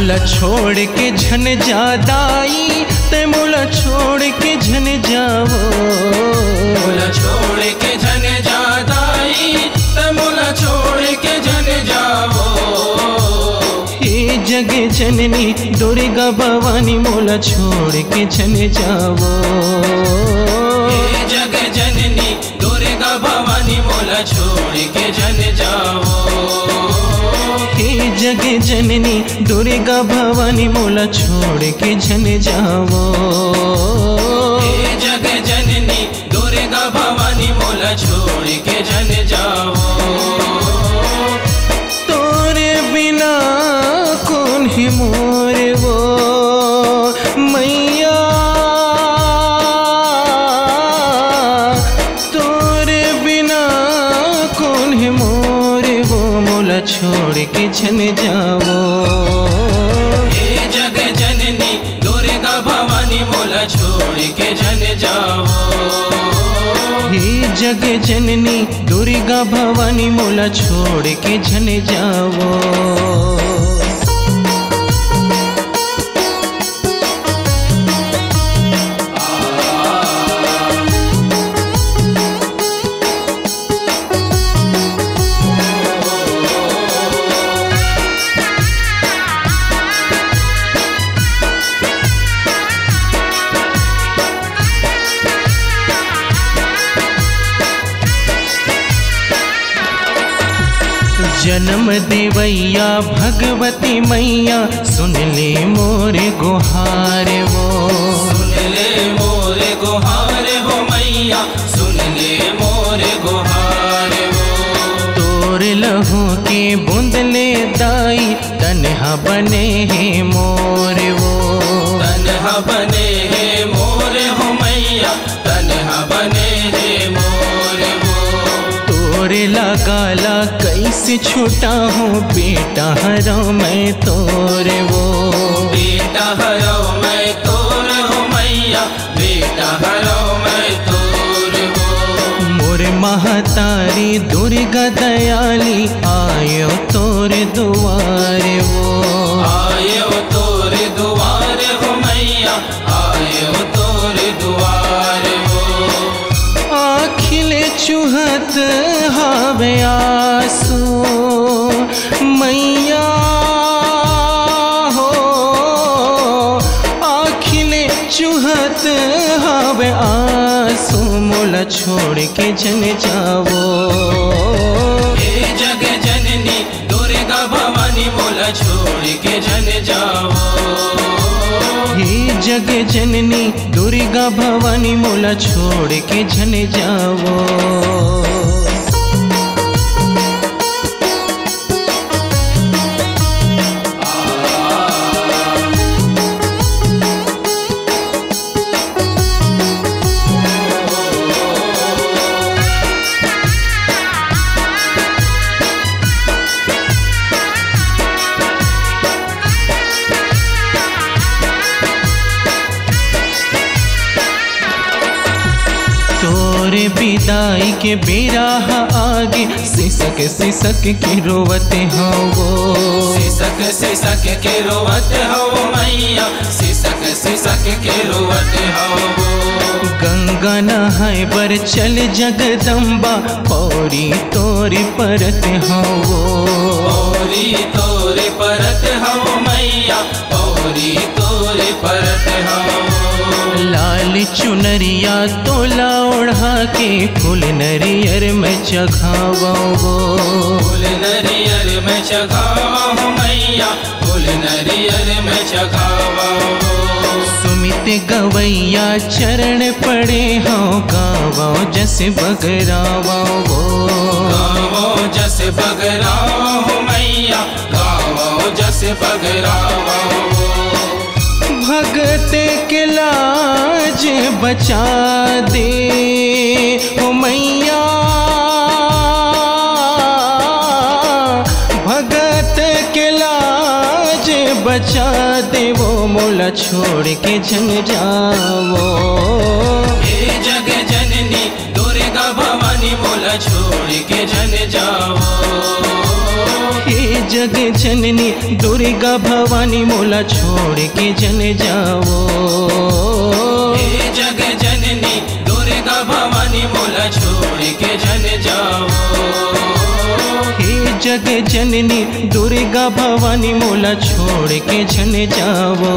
मोला छोड़ के झन जादाई ते मोला छोड़ के झन जावो, मोला छोड़ के झन जादाई ते मोला छोड़ के झन जावो। हे जग जननी दुर्गा भवानी मोला छोड़ के झन जावो, हे जग जननी दुर्गा भवानी मोला छोड़ के झन जावो। हे जग जननी दुर्गा भवानी मोला छोड़ के झन जावो, हे जग जननी दुर्गा भवानी मोला छोड़ के झन जावो। तोरे बिना कौन ही मोर वो मैया, तोरे बिना कौन ही मोर वो मोला छोड़ के झन जावो। हे जग जननी दुर्गा भवानी मोला छोड़ के झन जावो। हे जग जननी दुर्गा भवानी मोला छोड़ के झन जावो। जन्म देवैया भगवती मैया सुन ले मोरे गुहार वो, सुन ले मोरे गुहार हो मैया, सुन ले मोरे गुहार वो। तोर लहू के बूंद ले दाई तन्हा बने हैं मोर वो, तन्हा बने हैं मोर हो मैया, तन्हा बने हैं मोर वो। तोरे लगाला कैसे छूटा हूँ बेटा हरो मैं तोर वो, बेटा हरो मैं तोर हो मैया, बेटा हरो मैं तोर हो। मोर महतारी दुर्गा दयाली आयो तोर दुआर वो, आयो तोर दुआर हो मैया, आयो तोर दुआर हो। आखिले चुहत हावे आंसू मैया हो, आखिले चुहत हावे आंसू मोला छोड़ के झन जावो। हे जग जननी दुर्गा भवानी मोला छोड़ के झन जावो। हे जग जननी दुर्गा भवानी मोला छोड़ के झन जावो। तोरे विदाई के बेरा आगे सिसक सिसक के रोवते हो वो, सिसक सिसक के रोवत हो मैया, सिसक सिसक के रोवत हो वो। गंगा नहाय बर चल जगदम्बा पौरी तोरी परत हो वो, पौरी तोरे परत हो मैया, पौरी तोरे परत हो। लाल चुनरिया तोला ओढ़ा के फूल नरियर में चघावा वो, फूल नरियर में चघावा हो मैया, फूल नरियर में चघावा हो। सुमित गवैया चरण पड़े हो गावा जस बगरावा वो, गावो जस बगरावा हो मैया, गावो जस बगरावा हो। भगत के लाज बचा दे ओ मैया, भगत के लाज बचा दे वो मोला छोड़ के झन जावो। हे जग जननी दुर्गा भवानी मोला छोड़ के झन जावो। हे जग जननी दुर्गा भवानी मोला छोड़ के जन जाओ। हे जग जननी दुर्गा भवानी मोला छोड़ के जन जाओ। हे जग जननी दुर्गा भवानी मोला छोड़ के जन जाओ।